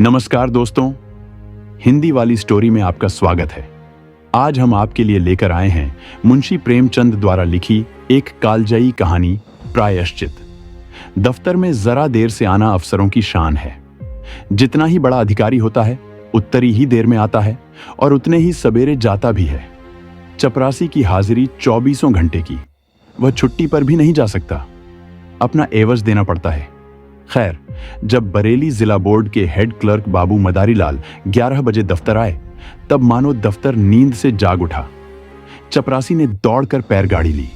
नमस्कार दोस्तों, हिंदी वाली स्टोरी में आपका स्वागत है। आज हम आपके लिए लेकर आए हैं मुंशी प्रेमचंद द्वारा लिखी एक कालजयी कहानी प्रायश्चित। दफ्तर में जरा देर से आना अफसरों की शान है। जितना ही बड़ा अधिकारी होता है उतनी ही देर में आता है और उतने ही सवेरे जाता भी है। चपरासी की हाजिरी 24 घंटे की, वह छुट्टी पर भी नहीं जा सकता, अपना एवज देना पड़ता है। खैर, जब बरेली जिला बोर्ड के हेड क्लर्क बाबू मदारीलाल 11 बजे दफ्तर आए, तब मानो दफ्तर नींद से जाग उठा। चपरासी ने दौड़कर पैर गाड़ी ली,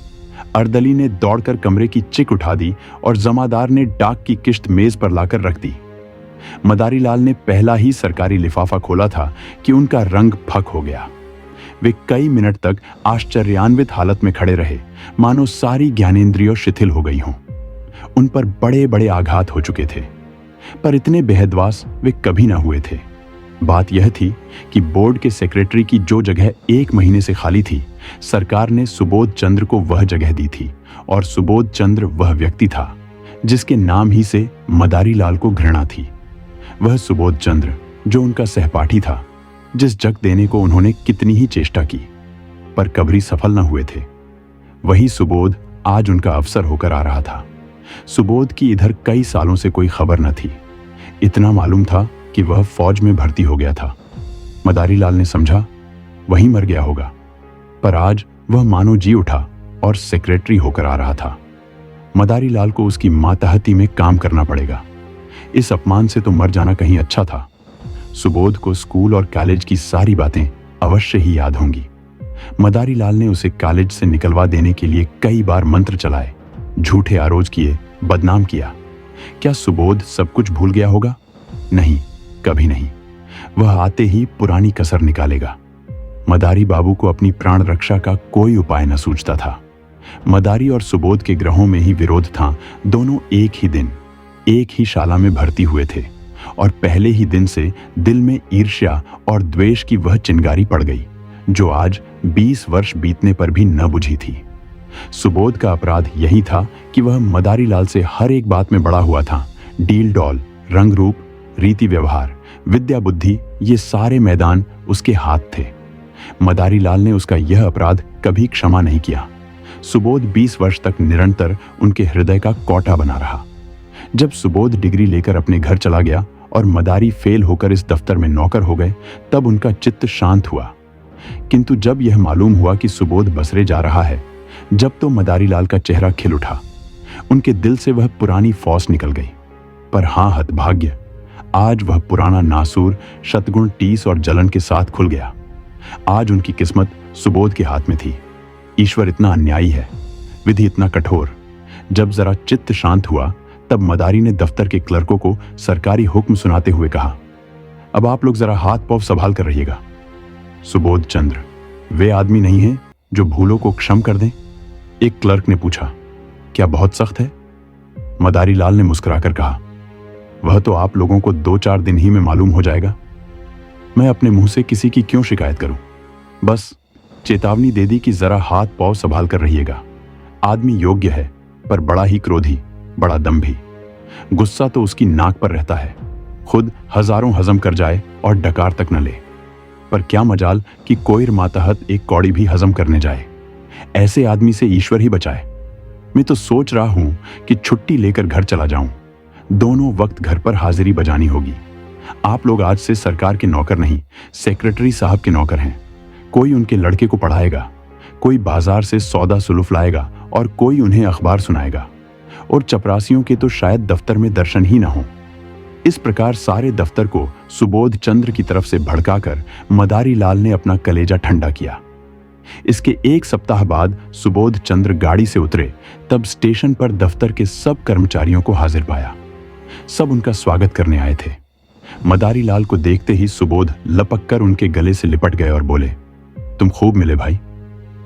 अर्दली ने दौड़कर कमरे की चिक उठा दी और जमादार ने डाक की किश्त मेज पर लाकर रख दी। मदारीलाल ने पहला ही सरकारी लिफाफा खोला था कि उनका रंग फक हो गया। वे कई मिनट तक आश्चर्यान्वित हालत में खड़े रहे, मानो सारी ज्ञानेंद्रियों शिथिल हो गई हों। उन पर बड़े बड़े आघात हो चुके थे, पर इतने बेहदवास वे कभी ना हुए थे। बात यह थी कि बोर्ड के सेक्रेटरी की जो जगह 1 महीने से खाली थी, सरकार ने सुबोध चंद्र को वह जगह दी थी, और सुबोध चंद्र वह व्यक्ति था जिसके नाम ही से मदारीलाल को घृणा थी। वह सुबोध चंद्र जो उनका सहपाठी था, जिस जग देने को उन्होंने कितनी ही चेष्टा की, पर कभी सफल न हुए थे। वही सुबोध आज उनका अफसर होकर आ रहा था। सुबोध की इधर कई सालों से कोई खबर न थी। इतना मालूम था कि वह फौज में भर्ती हो गया था। मदारीलाल ने समझा वहीं मर गया होगा, पर आज वह मानो जी उठा और सेक्रेटरी होकर आ रहा था। मदारीलाल को उसकी मातहती में काम करना पड़ेगा। इस अपमान से तो मर जाना कहीं अच्छा था। सुबोध को स्कूल और कॉलेज की सारी बातें अवश्य ही याद होंगी। मदारीलाल ने उसे कॉलेज से निकलवा देने के लिए कई बार मंत्र चलाए, झूठे आरोज किए, बदनाम किया। क्या सुबोध सब कुछ भूल गया होगा? नहीं, कभी नहीं। वह आते ही पुरानी कसर निकालेगा। मदारी बाबू को अपनी प्राण रक्षा का कोई उपाय न सूझता था। मदारी और सुबोध के ग्रहों में ही विरोध था। दोनों एक ही दिन एक ही शाला में भर्ती हुए थे, और पहले ही दिन से दिल में ईर्ष्या और द्वेष की वह चिंगारी पड़ गई जो आज 20 वर्ष बीतने पर भी न बुझी थी। सुबोध का अपराध यही था कि वह मदारीलाल से हर एक बात में बड़ा हुआ था। डील डॉल, रंग रूप, रीति व्यवहार, विद्या बुद्धि, ये सारे मैदान उसके हाथ थे। मदारीलाल ने उसका यह अपराध कभी क्षमा नहीं किया। सुबोध 20 वर्ष तक निरंतर उनके हृदय का कोटा बना रहा। जब सुबोध डिग्री लेकर अपने घर चला गया और मदारी फेल होकर इस दफ्तर में नौकर हो गए, तब उनका चित्त शांत हुआ। किंतु जब यह मालूम हुआ कि सुबोध बसरे जा रहा है, जब तो मदारीलाल का चेहरा खिल उठा। उनके दिल से वह पुरानी फौस निकल गई। पर हां, हतभाग्य, आज वह पुराना नासूर शतगुण टीस और जलन के साथ खुल गया। आज उनकी किस्मत सुबोध के हाथ में थी। ईश्वर इतना अन्यायी है, विधि इतना कठोर। जब जरा चित्त शांत हुआ, तब मदारी ने दफ्तर के क्लर्कों को सरकारी हुक्म सुनाते हुए कहा, अब आप लोग जरा हाथ पांव संभाल कर रहिएगा। सुबोध चंद्र वे आदमी नहीं हैं जो भूलों को क्षम कर दें? एक क्लर्क ने पूछा। क्या बहुत सख्त है? मदारीलाल ने मुस्कुराकर कहा, वह तो आप लोगों को 2-4 दिन ही में मालूम हो जाएगा। मैं अपने मुंह से किसी की क्यों शिकायत करूं? बस चेतावनी दे दी कि जरा हाथ पांव संभाल कर रहिएगा। आदमी योग्य है, पर बड़ा ही क्रोधी, बड़ा दंभी। गुस्सा तो उसकी नाक पर रहता है, खुद हजारों हजम कर जाए और डकार तक न ले। पर क्या मजाल कि कोई मातहत एक कौड़ी भी हजम करने जाए। ऐसे आदमी से ईश्वर ही बचाए। मैं तो सोच रहा हूं कि छुट्टी लेकर घर चला जाऊं। दोनों वक्त घर पर हाजिरी बजानी होगी। आप लोग आज से सरकार के नौकर नहीं, सेक्रेटरी साहब के नौकर हैं। कोई उनके लड़के को पढ़ाएगा, कोई बाजार से सौदा सुलूफ लाएगा और कोई उन्हें अखबार सुनाएगा। और चपरासियों के तो शायद दफ्तर में दर्शन ही ना हो। इस प्रकार सारे दफ्तर को सुबोध चंद्र की तरफ से भड़काकर मदारीलाल ने अपना कलेजा ठंडा किया। इसके 1 सप्ताह बाद सुबोध चंद्र गाड़ी से उतरे, तब स्टेशन पर दफ्तर के सब कर्मचारियों को हाजिर पाया। सब उनका स्वागत करने आए थे। मदारीलाल को देखते ही सुबोध लपक कर उनके गले से लिपट गए और बोले, तुम खूब मिले भाई,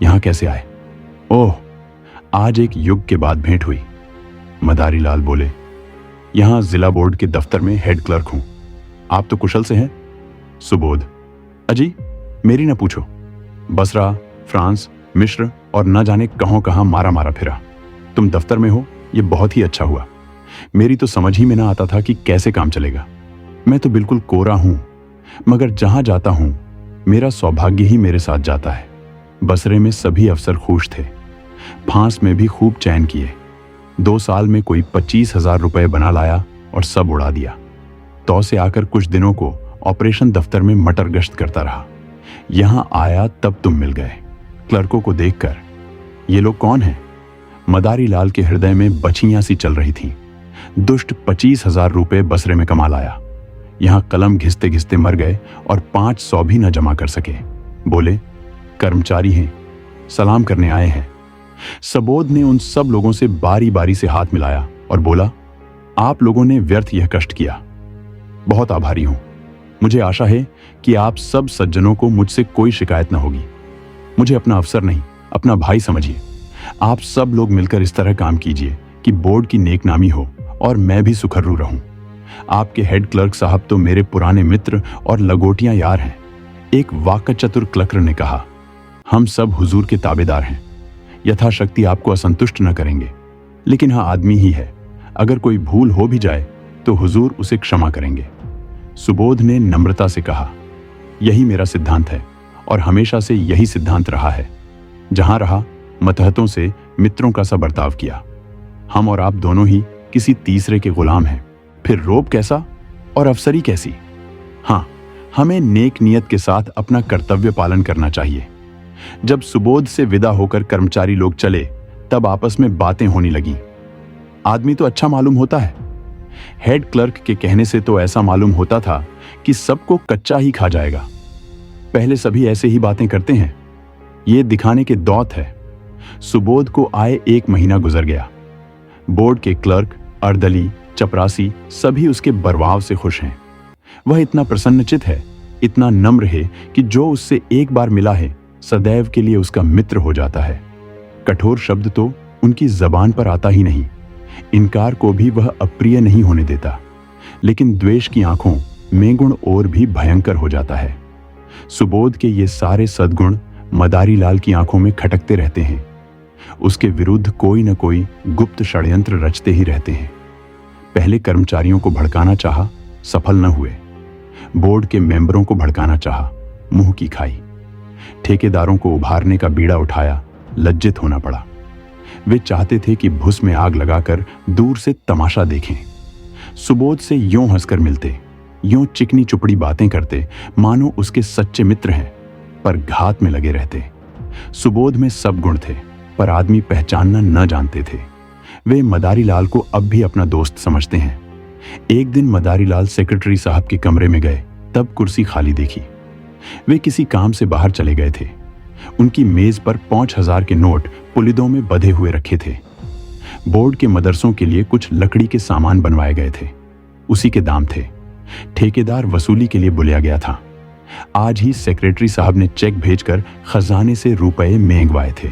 यहां कैसे आए? ओह, आज एक युग के बाद भेंट हुई। मदारीलाल बोले, यहां जिला बोर्ड के दफ्तर में हेड क्लर्क हूं। आप तो कुशल से हैं? सुबोध, अजी मेरी न पूछो। बसरा, फ्रांस, मिस्र और न जाने कहां मारा मारा फिरा। तुम दफ्तर में हो, यह बहुत ही अच्छा हुआ। मेरी तो समझ ही में ना आता था कि कैसे काम चलेगा। मैं तो बिल्कुल कोरा हूं, मगर जहां जाता हूं मेरा सौभाग्य ही मेरे साथ जाता है। बसरे में सभी अफसर खुश थे। फांस में भी खूब चैन किए। 2 साल में कोई 25,000 रुपए बना लाया और सब उड़ा दिया। तौ से आकर कुछ दिनों को ऑपरेशन दफ्तर में मटर गश्त करता रहा। यहां आया तब तुम मिल गए। क्लर्कों को देखकर, ये लोग कौन हैं? मदारी लाल के हृदय में बछियां सी चल रही थीं। दुष्ट 25,000 रुपए बसरे में कमा लाया। यहां कलम घिसते घिसते मर गए और 500 भी न जमा कर सके। बोले, कर्मचारी हैं, सलाम करने आए हैं। सबोध ने उन सब लोगों से बारी बारी से हाथ मिलाया और बोला, आप लोगों ने व्यर्थ यह कष्ट किया। बहुत आभारी हूं। मुझे आशा है कि आप सब सज्जनों को मुझसे कोई शिकायत न होगी। मुझे अपना अफसर नहीं, अपना भाई समझिए। आप सब लोग मिलकर इस तरह काम कीजिए कि बोर्ड की नेकनामी हो और मैं भी सुखर्रू रहूं। आपके हेड क्लर्क साहब तो मेरे पुराने मित्र और लगोटियां यार हैं। एक वाक्चतुर क्लर्क ने कहा, हम सब हुजूर के ताबेदार हैं। यथाशक्ति आपको असंतुष्ट न करेंगे, लेकिन हाँ, आदमी ही है। अगर कोई भूल हो भी जाए तो हुजूर उसे क्षमा करेंगे। सुबोध ने नम्रता से कहा, यही मेरा सिद्धांत है और हमेशा से यही सिद्धांत रहा है। जहां रहा मतहतों से मित्रों का सा बर्ताव किया। हम और आप दोनों ही किसी तीसरे के गुलाम हैं। फिर रोब कैसा और अफसरी कैसी? हाँ, हमें नेक नियत के साथ अपना कर्तव्य पालन करना चाहिए। जब सुबोध से विदा होकर कर्मचारी लोग चले तब आपस में बातें होने लगीं। आदमी तो अच्छा मालूम होता है। हेड क्लर्क के कहने से तो ऐसा मालूम होता था कि सबको कच्चा ही खा जाएगा। पहले सभी ऐसे ही बातें करते हैं। ये दिखाने के दौत है। सुबोध को आए 1 महीना गुजर गया। बोर्ड के क्लर्क, अर्दली, चपरासी सभी उसके बर्वाव से खुश हैं। वह इतना प्रसन्नचित है, इतना नम्र है कि जो उससे एक बार मिला है सदैव के लिए उसका मित्र हो जाता है। कठोर शब्द तो उनकी जबान पर आता ही नहीं। इनकार को भी वह अप्रिय नहीं होने देता, लेकिन द्वेष की आंखों में गुण और भी भयंकर हो जाता है। सुबोध के ये सारे सद्गुण मदारी लाल की आंखों में खटकते रहते हैं। उसके विरुद्ध कोई न कोई गुप्त षड्यंत्र रचते ही रहते हैं। पहले कर्मचारियों को भड़काना चाहा, सफल न हुए। बोर्ड के मेंबरों को भड़काना चाहा, मुंह की खाई। ठेकेदारों को उभारने का बीड़ा उठाया, लज्जित होना पड़ा। वे चाहते थे कि भुस में आग लगाकर दूर से तमाशा देखें। सुबोध से यूं हंसकर मिलते, यूं चिकनी चुपड़ी बातें करते मानो उसके सच्चे मित्र हैं, पर घात में लगे रहते। सुबोध में सब गुण थे, पर आदमी पहचानना न जानते थे। वे मदारी लाल को अब भी अपना दोस्त समझते हैं। एक दिन मदारी लाल सेक्रेटरी साहब के कमरे में गए, तब कुर्सी खाली देखी। वे किसी काम से बाहर चले गए थे। उनकी मेज पर 5,000 के नोट पुलिदों में बंधे हुए रखे थे। बोर्ड के मदरसों के लिए कुछ लकड़ी के सामान बनवाए गए थे, उसी के दाम थे। ठेकेदार वसूली के लिए बुलाया गया था। आज ही सेक्रेटरी साहब ने चेक भेजकर खजाने से रुपए मेंगवाए थे।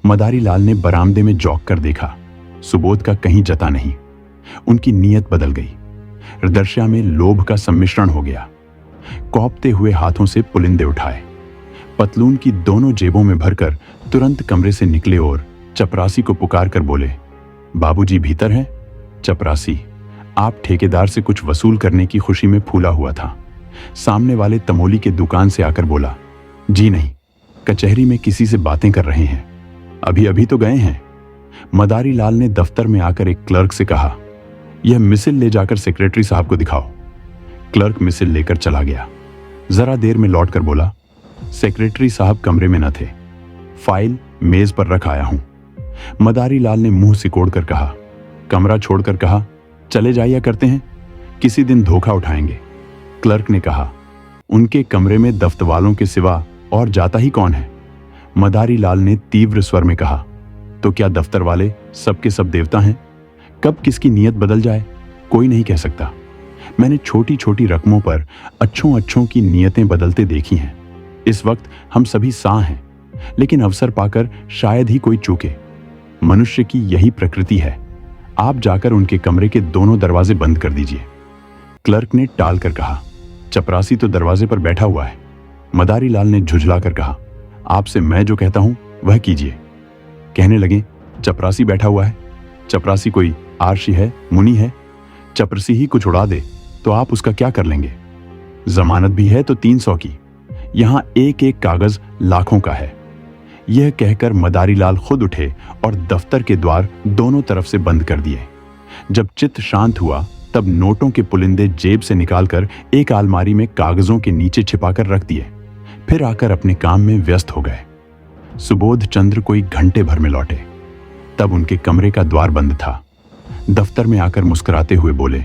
मदारी लाल ने बरामदे में जौक कर देखा, सुबोध का कहीं जता नहीं। उनकी नीयत बदल गई। हृदर्शा में लोभ का सम्मिश्रण हो गया। कौपते हुए हाथों से पुलिंदे उठाए, पतलून की दोनों जेबों में भरकर तुरंत कमरे से निकले और चपरासी को पुकार कर बोले, बाबूजी भीतर हैं? चपरासी, आप ठेकेदार से कुछ वसूल करने की खुशी में फूला हुआ था। सामने वाले तमोली के दुकान से आकर बोला, जी नहीं, कचहरी में किसी से बातें कर रहे हैं, अभी अभी तो गए हैं। मदारी लाल ने दफ्तर में आकर एक क्लर्क से कहा, यह मिसिल ले जाकर सेक्रेटरी साहब को दिखाओ। क्लर्क मिसिल लेकर चला गया। जरा देर में लौटकर बोला, सेक्रेटरी साहब कमरे में न थे, फाइल मेज पर रख आया हूं। मदारी लाल ने मुंह सिकोड़ कर कहा, कमरा छोड़कर कहा, चले जाइए करते हैं, किसी दिन धोखा उठाएंगे। क्लर्क ने कहा, उनके कमरे में दफ्तर वालों के सिवा और जाता ही कौन है? मदारी लाल ने तीव्र स्वर में कहा, तो क्या दफ्तर वाले सबके सब देवता हैं? कब किसकी नीयत बदल जाए कोई नहीं कह सकता। मैंने छोटी छोटी रकमों पर अच्छों अच्छों की नीयतें बदलते देखी हैं। इस वक्त हम सभी सा हैं, लेकिन अवसर पाकर शायद ही कोई चूके। मनुष्य की यही प्रकृति है। आप जाकर उनके कमरे के दोनों दरवाजे बंद कर दीजिए। क्लर्क ने टाल कर कहा, चपरासी तो दरवाजे पर बैठा हुआ है। मदारी लाल ने झुझला कर कहा, आपसे मैं जो कहता हूं वह कीजिए। कहने लगे, चपरासी बैठा हुआ है? चपरासी कोई आरशी है, मुनि है? चपरासी ही कुछ उड़ा दे तो आप उसका क्या कर लेंगे? जमानत भी है तो 300 की। यहां एक एक कागज लाखों का है। यह कहकर मदारीलाल खुद उठे और दफ्तर के द्वार दोनों तरफ से बंद कर दिए। जब चित्त शांत हुआ तब नोटों के पुलिंदे जेब से निकालकर एक अलमारी में कागजों के नीचे छिपाकर रख दिए। फिर आकर अपने काम में व्यस्त हो गए। सुबोध चंद्र कोई घंटे भर में लौटे। तब उनके कमरे का द्वार बंद था। दफ्तर में आकर मुस्कुराते हुए बोले,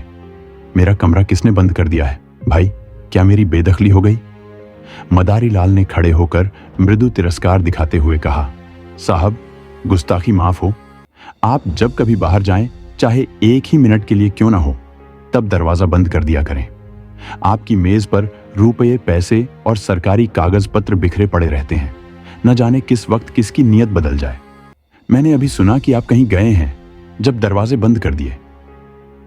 मेरा कमरा किसने बंद कर दिया है भाई? क्या मेरी बेदखली हो गई? मदारीलाल ने खड़े होकर मृदु तिरस्कार दिखाते हुए कहा, साहब गुस्ताखी माफ हो। आप जब कभी बाहर जाएं, चाहे एक ही मिनट के लिए क्यों ना हो, तब दरवाजा बंद कर दिया करें। आपकी मेज पर रुपये, पैसे और सरकारी कागज पत्र बिखरे पड़े रहते हैं। न जाने किस वक्त किसकी नीयत बदल जाए। मैंने अभी सुना कि आप कहीं गए हैं, जब दरवाजे बंद कर दिए।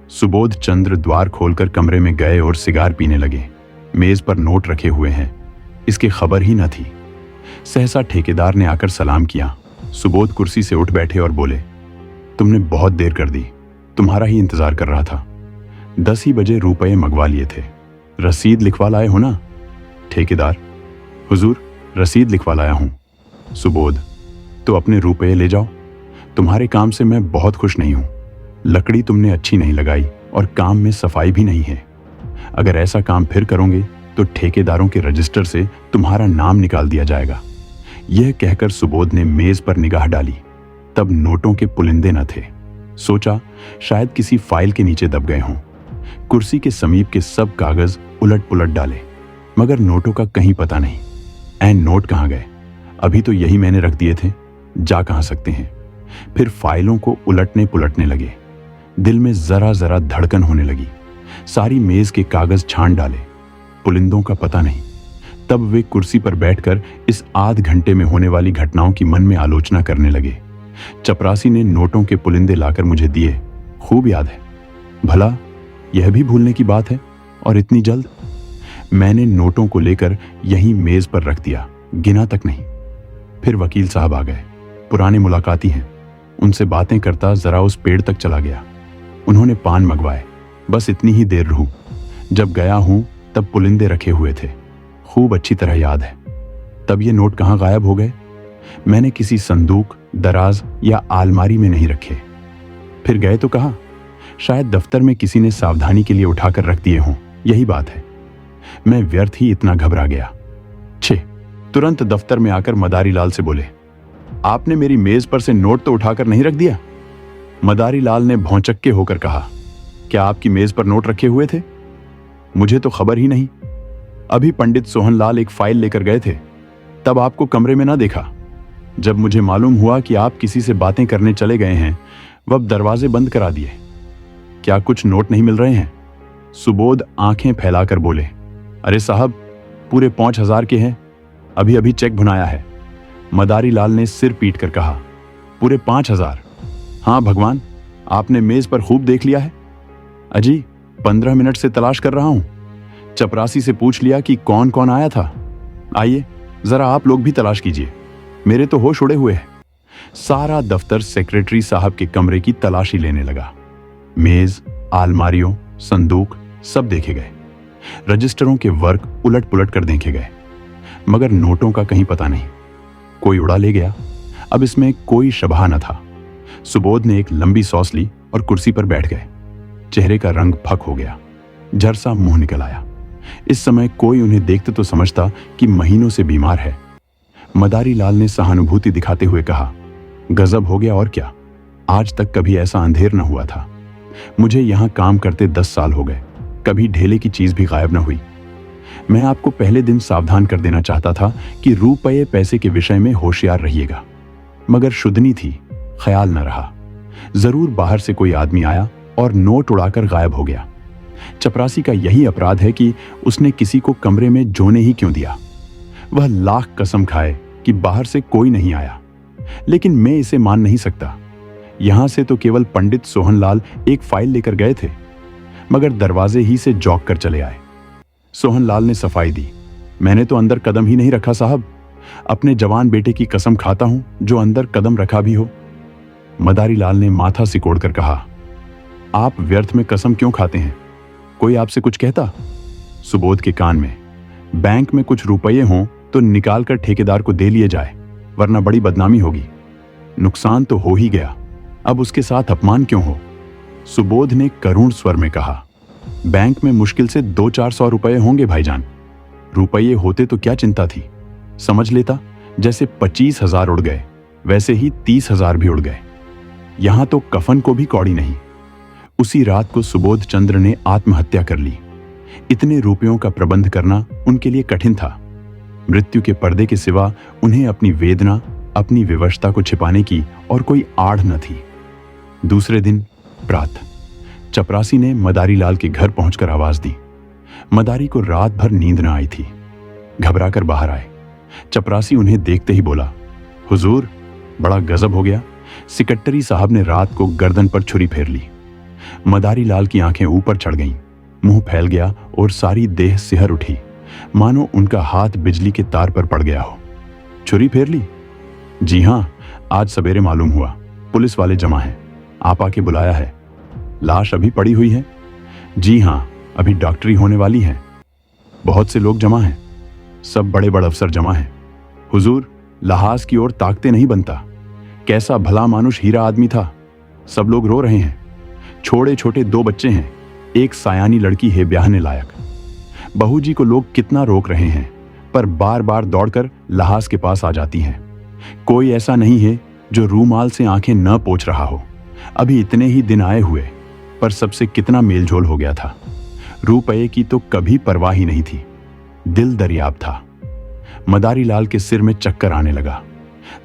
सुबोध चंद्र द्वार खोलकर कमरे में गए और सिगार पीने लगे। मेज पर नोट रखे हुए हैं, इसकी खबर ही न थी। सहसा ठेकेदार ने आकर सलाम किया। सुबोध कुर्सी से उठ बैठे और बोले, तुमने बहुत देर कर दी, तुम्हारा ही इंतजार कर रहा था। 10 ही बजे रुपये मंगवा लिए थे। रसीद लिखवा लाए हो ना? ठेकेदार, हुजूर रसीद लिखवा लाया हूं। सुबोध, तो अपने रुपये ले जाओ। तुम्हारे काम से मैं बहुत खुश नहीं हूं। लकड़ी तुमने अच्छी नहीं लगाई और काम में सफाई भी नहीं है। अगर ऐसा काम फिर करोगे तो ठेकेदारों के रजिस्टर से तुम्हारा नाम निकाल दिया जाएगा। यह कहकर सुबोध ने मेज पर निगाह डाली। तब नोटों के पुलिंदे न थे। सोचा शायद किसी फाइल के नीचे दब गए हों। कुर्सी के समीप के सब कागज उलट पुलट डाले, मगर नोटों का कहीं पता नहीं। ऐन नोट कहाँ गए? अभी तो यही मैंने रख दिए थे, जा कहाँ सकते हैं। फिर फाइलों को उलटने पुलटने लगे। दिल में जरा जरा धड़कन होने लगी। सारी मेज के कागज छान डाले, पुलिंदों का पता नहीं। तब वे कुर्सी पर बैठकर इस आध घंटे में होने वाली घटनाओं की मन में आलोचना करने लगे। चपरासी ने नोटों के पुलिंदे लाकर मुझे दिए, खूब याद है। भला यह भी भूलने की बात है, और इतनी जल्द? मैंने नोटों को लेकर यहीं मेज पर रख दिया, गिना तक नहीं। फिर वकील साहब आ गए। पुराने मुलाकाती हैं, उनसे बातें करता जरा उस पेड़ तक चला गया। उन्होंने पान मंगवाए। बस इतनी ही देर रहूं। जब गया हूं तब पुलिंदे रखे हुए थे, खूब अच्छी तरह याद है। तब ये नोट कहां गायब हो गए? मैंने किसी संदूक, दराज या आलमारी में नहीं रखे। फिर गए तो कहां? शायद दफ्तर में किसी ने सावधानी के लिए उठाकर रख दिए हों, यही बात है। मैं व्यर्थ ही इतना घबरा गया। तुरंत दफ्तर में आकर मदारीलाल से बोले, आपने मेरी मेज पर से नोट तो उठाकर नहीं रख दिया? मदारीलाल ने भौंचक्के होकर कहा, क्या आपकी मेज पर नोट रखे हुए थे? मुझे तो खबर ही नहीं। अभी पंडित सोहनलाल एक फाइल लेकर गए थे, तब आपको कमरे में ना देखा। जब मुझे मालूम हुआ कि आप किसी से बातें करने चले गए हैं, वह दरवाजे बंद करा दिए। क्या कुछ नोट नहीं मिल रहे हैं? सुबोध आंखें फैलाकर बोले, अरे साहब पूरे 5000 के हैं, अभी अभी चेक भुनाया है। मदारीलाल ने सिर पीट कर कहा, पूरे 5000? हाँ भगवान, आपने मेज पर खूब देख लिया है। अजी 15 मिनट से तलाश कर रहा हूं। चपरासी से पूछ लिया कि कौन कौन आया था। आइए जरा आप लोग भी तलाश कीजिए, मेरे तो होश उड़े हुए हैं। सारा दफ्तर सेक्रेटरी साहब के कमरे की तलाशी लेने लगा। मेज, आलमारियों, संदूक सब देखे गए। रजिस्टरों के वर्क उलट पुलट कर देखे गए, मगर नोटों का कहीं पता नहीं। कोई उड़ा ले गया। अब इसमें कोई शबह न था। सुबोध ने एक लंबी सॉस ली और कुर्सी पर बैठ गए। चेहरे का रंग फक हो गया, झरसा मुंह निकल आया। इस समय कोई उन्हें देखते तो समझता कि महीनों से बीमार है। मदारीलाल ने सहानुभूति दिखाते हुए कहा, गजब हो गया और क्या, आज तक कभी ऐसा अंधेर न हुआ था। मुझे यहां काम करते 10 साल हो गए, कभी ढेले की चीज भी गायब न हुई। मैं आपको पहले दिन सावधान कर देना चाहता था कि रुपये पैसे के विषय में होशियार रहिएगा, मगर शुद्धनी थी, ख्याल न रहा। जरूर बाहर से कोई आदमी आया और नोट उड़ाकर गायब हो गया। चपरासी का यही अपराध है कि उसने किसी को कमरे में जोने ही क्यों दिया। वह लाख कसम खाए कि बाहर से कोई नहीं आया, लेकिन मैं इसे मान नहीं सकता। यहां से तो केवल पंडित सोहनलाल एक फाइल लेकर गए थे, मगर दरवाजे ही से जौक कर चले आए। सोहनलाल ने सफाई दी, मैंने तो अंदर कदम ही नहीं रखा साहब। अपने जवान बेटे की कसम खाता हूं जो अंदर कदम रखा भी हो। मदारीलाल ने माथा सिकोड़कर कहा, आप व्यर्थ में कसम क्यों खाते हैं? कोई आपसे कुछ कहता? सुबोध के कान में, बैंक में कुछ रुपये हों तो निकाल कर ठेकेदार को दे लिए जाए, वरना बड़ी बदनामी होगी। नुकसान तो हो ही गया, अब उसके साथ अपमान क्यों हो? सुबोध ने करुण स्वर में कहा। बैंक में मुश्किल से 200-400 रुपये होंगे भाईजान। रुपये होते तो क्या चिंता थी, समझ लेता जैसे 25,000 उड़ गए वैसे ही 30,000 भी उड़ गए। यहां तो कफन को भी कौड़ी नहीं। उसी रात को सुबोध चंद्र ने आत्महत्या कर ली। इतने रुपयों का प्रबंध करना उनके लिए कठिन था। मृत्यु के पर्दे के सिवा उन्हें अपनी वेदना, अपनी विवशता को छिपाने की और कोई आड़ न थी। दूसरे दिन प्रातः चपरासी ने मदारी लाल के घर पहुंचकर आवाज दी। मदारी को रात भर नींद न आई थी। घबराकर बाहर आए। चपरासी उन्हें देखते ही बोला, हुजूर, बड़ा गजब हो गया। सिकट्टरी साहब ने रात को गर्दन पर छुरी फेर ली। मदारी लाल की आंखें ऊपर चढ़ गईं, मुंह फैल गया और सारी देह सिहर उठी, मानो उनका हाथ बिजली के तार पर पड़ गया हो। छुरी फेर ली? जी हां, आज सवेरे मालूम हुआ। पुलिस वाले जमा हैं, आप आके बुलाया है। लाश अभी पड़ी हुई है? जी हां, अभी डॉक्टरी होने वाली है। बहुत से लोग जमा हैं, सब बड़े बड़े अफसर जमा हैं। हुजूर, लहाज की ओर ताकते नहीं बनता। कैसा भला मानुष हीरा आदमी था। सब लोग रो रहे हैं। छोटे छोटे 2 बच्चे हैं, एक सायानी लड़की है ब्याहने लायक। बहू जी को लोग कितना रोक रहे हैं, पर बार बार दौड़कर लहाज के पास आ जाती हैं। कोई ऐसा नहीं है जो रूमाल से आंखें न पोंछ रहा हो। अभी इतने ही दिन आए हुए, पर सबसे कितना मेलझोल हो गया था। रुपये की तो कभी परवाह ही नहीं थी। दिल दरियाब था। मदारी लाल के सिर में चक्कर आने लगा।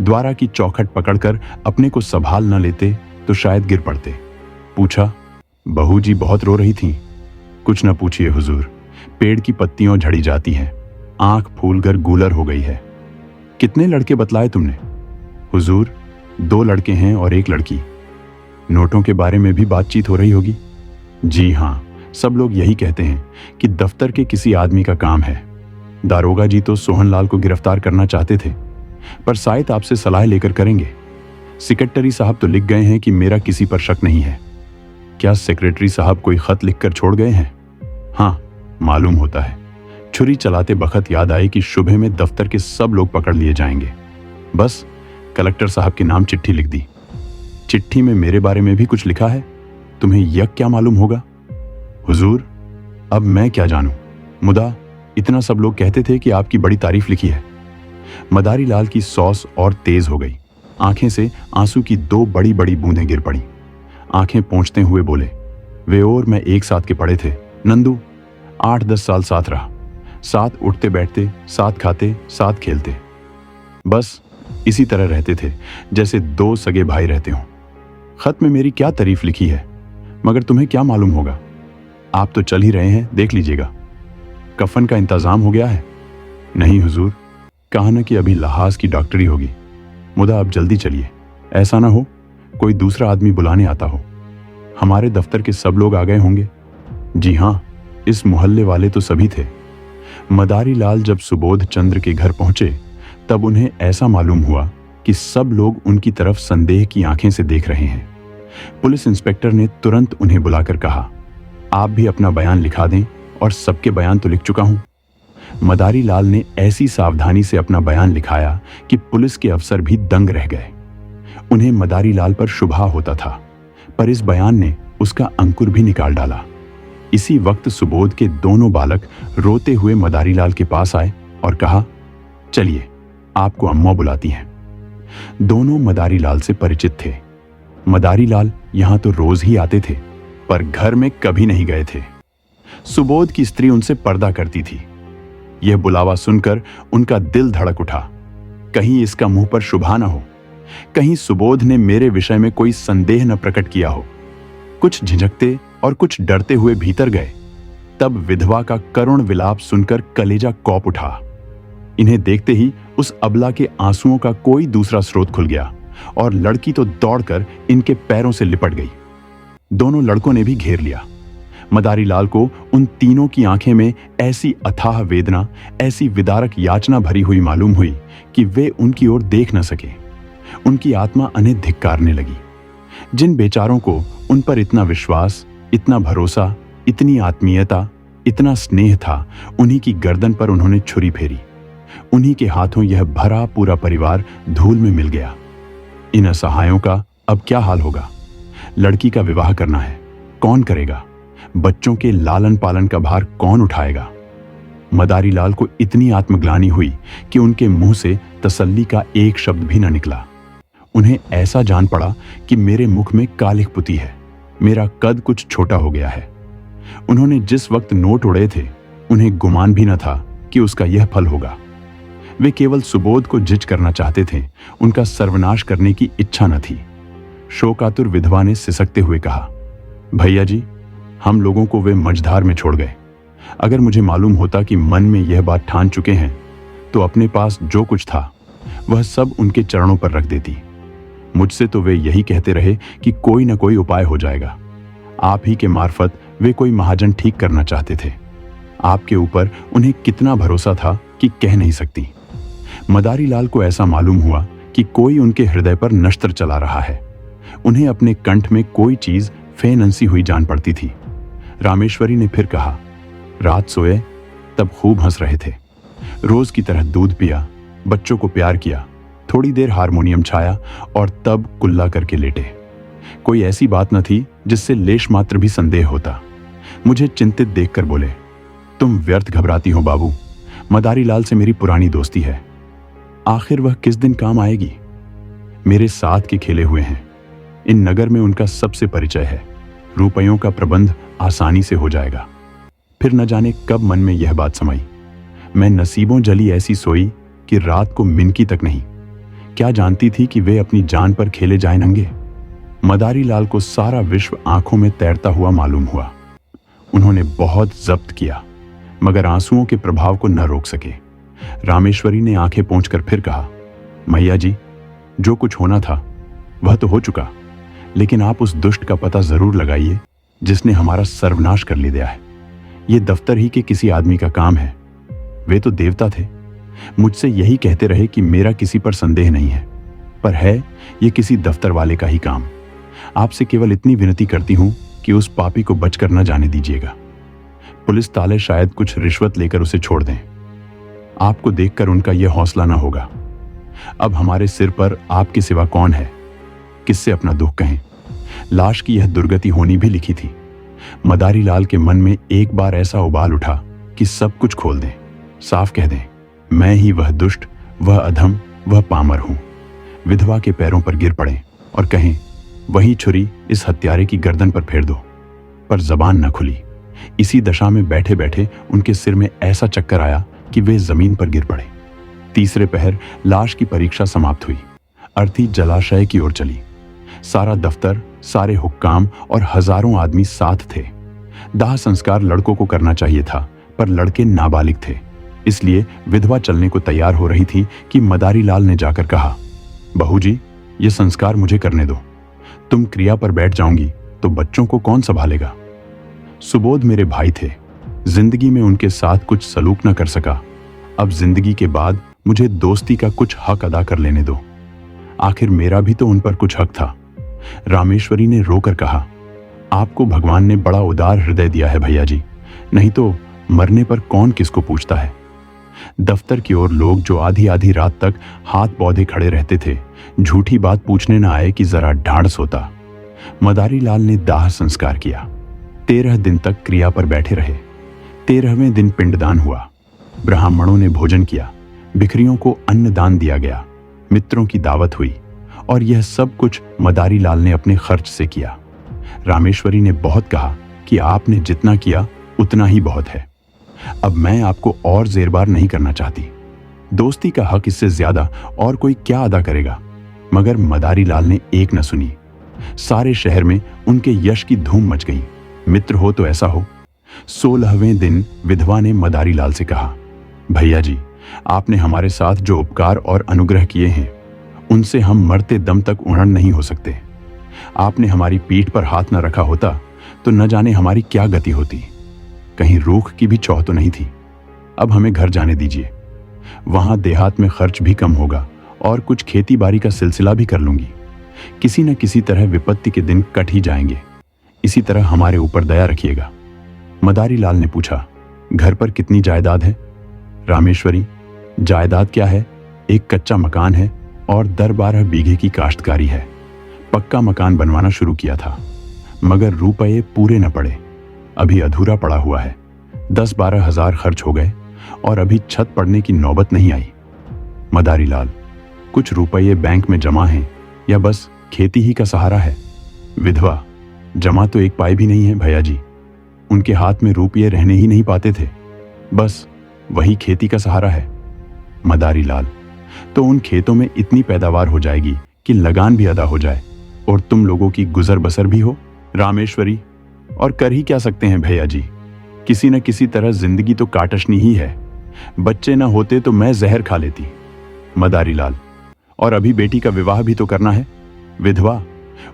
द्वारा की चौखट पकड़कर अपने को संभाल न लेते तो शायद गिर पड़ते। पूछा, बहू जी बहुत रो रही थीं? कुछ न पूछिए हुजूर, पेड़ की पत्तियों झड़ी जाती हैं, आंख फूलकर गूलर हो गई है। कितने लड़के बतलाए तुमने? हुजूर, 2 लड़के हैं और 1 लड़की। नोटों के बारे में भी बातचीत हो रही होगी? जी हां, सब लोग यही कहते हैं कि दफ्तर के किसी आदमी का काम है। दारोगा जी तो सोहनलाल को गिरफ्तार करना चाहते थे, पर शायद आपसे सलाह लेकर करेंगे। सेक्रेटरी साहब तो लिख गए हैं कि मेरा किसी पर शक नहीं है। क्या सेक्रेटरी साहब कोई खत लिखकर छोड़ गए हैं? हाँ, मालूम होता है। छुरी चलाते बखत याद आए कि सुबह में दफ्तर के सब लोग पकड़ लिए जाएंगे। बस कलेक्टर साहब के नाम चिट्ठी लिख दी। चिट्ठी में मेरे बारे में भी कुछ लिखा है। तुम्हें यह क्या मालूम होगा? हुजूर, अब मैं क्या जानूं, मुदा इतना सब लोग कहते थे कि आपकी बड़ी तारीफ लिखी है। मदारी लाल की सौस और तेज हो गई। आंखें से आंसू की 2 बड़ी बड़ी बूंदें गिर पड़ी। आंखें पोंछते हुए बोले, वे और मैं एक साथ के पढ़े थे नंदू। 8-10 साल साथ रहा, साथ उठते बैठते, साथ खाते, साथ खेलते। बस इसी तरह रहते थे जैसे 2 सगे भाई रहते हों। खत में मेरी क्या तारीफ लिखी है, मगर तुम्हें क्या मालूम होगा। आप तो चल ही रहे हैं, देख लीजिएगा। कफन का इंतजाम हो गया है? नहीं हुजूर, कहा न कि अभी लहाज की डॉक्टरी होगी। मुदा अब जल्दी चलिए, ऐसा ना हो कोई दूसरा आदमी बुलाने आता हो। हमारे दफ्तर के सब लोग आ गए होंगे? जी हां, इस मोहल्ले वाले तो सभी थे। मदारी लाल जब सुबोध चंद्र के घर पहुंचे तब उन्हें ऐसा मालूम हुआ कि सब लोग उनकी तरफ संदेह की आंखें से देख रहे हैं। पुलिस इंस्पेक्टर ने तुरंत उन्हें बुलाकर कहा, आप भी अपना बयान लिखा दें, और सबके बयान तो लिख चुका हूं। मदारी लाल ने ऐसी सावधानी से अपना बयान लिखाया कि पुलिस के अफसर भी दंग रह गए। उन्हें मदारी लाल पर शुभा होता था, पर इस बयान ने उसका अंकुर भी निकाल डाला। इसी वक्त सुबोध के दोनों बालक रोते हुए मदारी लाल के पास आए और कहा, चलिए, आपको अम्मा बुलाती हैं। दोनों मदारी लाल से परिचित थे। मदारी लाल यहां तो रोज ही आते थे, पर घर में कभी नहीं गए थे। सुबोध की स्त्री उनसे पर्दा करती थी। यह बुलावा सुनकर उनका दिल धड़क उठा। कहीं इसका मुंह पर शुभा न हो, कहीं सुबोध ने मेरे विषय में कोई संदेह न प्रकट किया हो। कुछ झिझकते और कुछ डरते हुए भीतर गए। तब विधवा का करुण विलाप सुनकर कलेजा कौप उठा। इन्हें देखते ही उस अबला के आंसुओं का कोई दूसरा स्रोत खुल गया और लड़की तो दौड़कर इनके पैरों से लिपट गई। दोनों लड़कों ने भी घेर लिया। मदारी लाल को उन तीनों की आंखें में ऐसी अथाह वेदना, ऐसी विदारक याचना भरी हुई मालूम हुई कि वे उनकी ओर देख न सके। उनकी आत्मा उन्हें धिक्कारने लगी। जिन बेचारों को उन पर इतना विश्वास, इतना भरोसा, इतनी आत्मीयता, इतना स्नेह था। उन्हीं की गर्दन पर उन्होंने छुरी फेरी। उन्हीं के हाथों यह भरा पूरा परिवार धूल में मिल गया। इन असहायों का अब क्या हाल होगा? लड़की का विवाह करना है, कौन करेगा? बच्चों के लालन पालन का भार कौन उठाएगा? मदारी लाल को इतनी आत्मग्लानि हुई कि उनके मुंह से तसल्ली का एक शब्द भी न निकला। उन्हें ऐसा जान पड़ा कि मेरे मुख में कालिख पुती है, मेरा कद कुछ छोटा हो गया है। उन्होंने जिस वक्त नोट उड़े थे, उन्हें गुमान भी न था कि उसका यह फल होगा। वे केवल सुबोध को जिज करना चाहते थे, उनका सर्वनाश करने की इच्छा न थी। शोकातुर विधवा ने सिसकते हुए कहा, भैया जी, हम लोगों को वे मझधार में छोड़ गए। अगर मुझे मालूम होता कि मन में यह बात ठान चुके हैं, तो अपने पास जो कुछ था वह सब उनके चरणों पर रख देती। मुझसे तो वे यही कहते रहे कि कोई न कोई उपाय हो जाएगा। आप ही के मार्फत वे कोई महाजन ठीक करना चाहते थे। आपके ऊपर उन्हें कितना भरोसा था कि कह नहीं सकती। मदारी लाल को ऐसा मालूम हुआ कि कोई उनके हृदय पर नश्तर चला रहा है। उन्हें अपने कंठ में कोई चीज फेनंसी हुई जान पड़ती थी। रामेश्वरी ने फिर कहा, रात सोए तब खूब हंस रहे थे, रोज की तरह दूध पिया, बच्चों को प्यार किया, थोड़ी देर हारमोनियम छाया और तब कुल्ला करके लेटे। कोई ऐसी बात न थी जिससे लेश मात्र भी संदेह होता। मुझे चिंतित देखकर बोले, तुम व्यर्थ घबराती हो बाबू, मदारी लाल से मेरी पुरानी दोस्ती है। आखिर वह किस दिन काम आएगी? मेरे साथ के खेले हुए हैं। इन नगर में उनका सबसे परिचय है। रुपयों का प्रबंध आसानी से हो जाएगा। फिर न जाने कब मन में यह बात समाई। मैं नसीबों जली ऐसी सोई कि रात को मिनकी तक नहीं। क्या जानती थी कि वे अपनी जान पर खेले जाए नंगे। मदारी लाल को सारा विश्व आंखों में तैरता हुआ मालूम हुआ। उन्होंने बहुत जब्त किया, मगर आंसुओं के प्रभाव को न रोक सके। रामेश्वरी ने आंखें पोंछकर फिर कहा, मैया जी, जो कुछ होना था वह तो हो चुका, लेकिन आप उस दुष्ट का पता जरूर लगाइए जिसने हमारा सर्वनाश कर लिया है। ये दफ्तर ही के किसी आदमी का काम है। वे तो देवता थे, मुझसे यही कहते रहे कि मेरा किसी पर संदेह नहीं है, पर है ये किसी दफ्तर वाले का ही काम। आपसे केवल इतनी विनती करती हूं कि उस पापी को बचकर न जाने दीजिएगा। पुलिस ताले शायद कुछ रिश्वत लेकर उसे छोड़ दें। आपको देखकर उनका यह हौसला ना होगा। अब हमारे सिर पर आपके सिवा कौन है? किससे अपना दुख कहें? लाश की यह दुर्गति होनी भी लिखी थी। मदारी लाल के मन में एक बार ऐसा उबाल उठा कि सब कुछ खोल दें, साफ कह दें, मैं ही वह दुष्ट, वह अधम, वह पामर हूं। विधवा के पैरों पर गिर पड़े और कहें, वही छुरी इस हत्यारे की गर्दन पर फेर दो। पर जबान न खुली। इसी दशा में बैठे बैठे उनके सिर में ऐसा चक्कर आया कि वे जमीन पर गिर पड़े। तीसरे पहर लाश की परीक्षा समाप्त हुई। अर्थी जलाशय की ओर चली। सारा दफ्तर, सारे हुक्काम और हजारों आदमी साथ थे। दाह संस्कार लड़कों को करना चाहिए था, पर लड़के नाबालिग थे। इसलिए विधवा चलने को तैयार हो रही थी कि मदारी लाल ने जाकर कहा, बहू जी, ये संस्कार मुझे करने दो। तुम क्रिया पर बैठ जाओगी तो बच्चों को कौन संभालेगा? सुबोध मेरे भाई थे। जिंदगी में उनके साथ कुछ सलूक न कर सका। अब जिंदगी के बाद मुझे दोस्ती का कुछ हक अदा कर लेने दो। आखिर मेरा भी तो उन पर कुछ हक था। रामेश्वरी ने रोकर कहा, आपको भगवान ने बड़ा उदार हृदय दिया है भैया जी, नहीं तो मरने पर कौन किसको पूछता है। दफ्तर की ओर लोग जो आधी आधी रात तक हाथ पौधे खड़े रहते थे, झूठी बात पूछने न आए कि जरा ढांढस होता। मदारी लाल ने दाह संस्कार किया। 13 दिन तक क्रिया पर बैठे रहे। 13वें दिन पिंडदान हुआ। ब्राह्मणों ने भोजन किया, बिखरियों को अन्नदान दिया गया, मित्रों की दावत हुई, और यह सब कुछ मदारी लाल ने अपने खर्च से किया। रामेश्वरी ने बहुत कहा कि आपने जितना किया उतना ही बहुत है। अब मैं आपको और जेरबार नहीं करना चाहती। दोस्ती का हक इससे ज्यादा और कोई क्या अदा करेगा? मगर मदारी लाल ने एक न सुनी। सारे शहर में उनके यश की धूम मच गई। मित्र हो तो ऐसा हो। 16वें दिन विधवा ने मदारी लाल से कहा, भैया जी, आपने हमारे साथ जो उपकार और अनुग्रह किए हैं, उनसे हम मरते दम तक उड़न नहीं हो सकते। आपने हमारी पीठ पर हाथ न रखा होता तो न जाने हमारी क्या गति होती। कहीं रूख की भी चौह तो नहीं थी। अब हमें घर जाने दीजिए। वहां देहात में खर्च भी कम होगा और कुछ खेती बाड़ी का सिलसिला भी कर लूंगी। किसी न किसी तरह विपत्ति के दिन कट ही जाएंगे। इसी तरह हमारे ऊपर दया रखिएगा। मदारी लाल ने पूछा, घर पर कितनी जायदाद है? रामेश्वरी, जायदाद क्या है, एक कच्चा मकान है और 10-12 बीघे की काश्तकारी है। पक्का मकान बनवाना शुरू किया था, मगर रुपये पूरे न पड़े, अभी अधूरा पड़ा हुआ है। 10-12 हजार खर्च हो गए और अभी छत पड़ने की नौबत नहीं आई। मदारी लाल, कुछ रुपये बैंक में जमा हैं या बस खेती ही का सहारा है? विधवा, जमा तो एक पाई भी नहीं है भैया जी, उनके हाथ में रुपये रहने ही नहीं पाते थे, बस वही खेती का सहारा है। मदारी लाल, तो उन खेतों में इतनी पैदावार हो जाएगी कि लगान भी अदा हो जाए और तुम लोगों की गुजर बसर भी हो। रामेश्वरी, और कर ही क्या सकते हैं भैया जी, किसी न किसी तरह जिंदगी तो काटशनी ही है। बच्चे न होते तो मैं जहर खा लेती। मदारी लाल, और अभी बेटी का विवाह भी तो करना है। विधवा,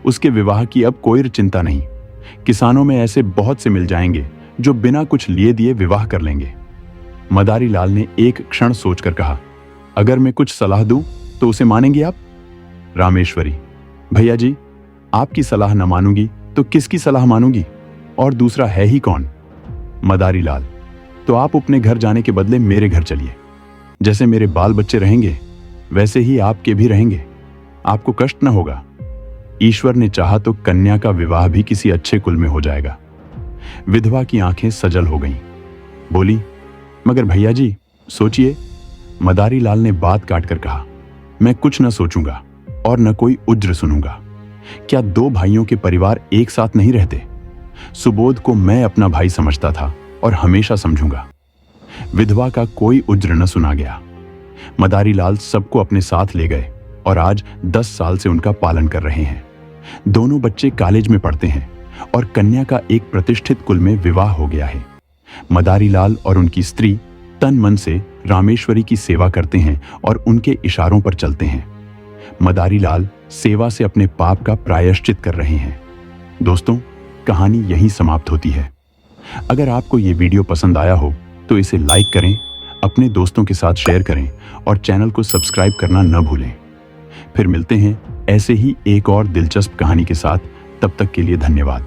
उसके विवाह की अब कोई चिंता नहीं, किसानों में ऐसे बहुत से मिल जाएंगे जो बिना कुछ लिए दिए विवाह कर लेंगे। मदारी लाल ने एक क्षण सोचकर कहा, अगर मैं कुछ सलाह दूं तो उसे मानेंगी आप? रामेश्वरी, भैया जी, आपकी सलाह न मानूंगी तो किसकी सलाह मानूंगी, और दूसरा है ही कौन? मदारी लाल, तो आप अपने घर जाने के बदले मेरे घर चलिए। जैसे मेरे बाल बच्चे रहेंगे वैसे ही आपके भी रहेंगे, आपको कष्ट न होगा। ईश्वर ने चाहा तो कन्या का विवाह भी किसी अच्छे कुल में हो जाएगा। विधवा की आंखें सजल हो गईं, बोली, मगर भैया जी सोचिए। मदारी लाल ने बात काटकर कहा, मैं कुछ न सोचूंगा और न कोई उज्र सुनूंगा। क्या दो भाइयों के परिवार एक साथ नहीं रहते? सुबोध को मैं अपना भाई समझता था और हमेशा समझूंगा। विधवा का कोई उज्र न सुना गया। मदारी लाल सबको अपने साथ ले गए और आज 10 साल से उनका पालन कर रहे हैं। दोनों बच्चे कॉलेज में पढ़ते हैं और कन्या का एक प्रतिष्ठित कुल में विवाह हो गया है। मदारी लाल और उनकी स्त्री तन मन से रामेश्वरी की सेवा करते हैं और उनके इशारों पर चलते हैं। मदारी लाल सेवा से अपने पाप का प्रायश्चित कर रहे हैं। दोस्तों, कहानी यहीं समाप्त होती है। अगर आपको ये वीडियो पसंद आया हो तो इसे लाइक करें, अपने दोस्तों के साथ शेयर करें और चैनल को सब्सक्राइब करना न भूलें। फिर मिलते हैं ऐसे ही एक और दिलचस्प कहानी के साथ। तब तक के लिए धन्यवाद।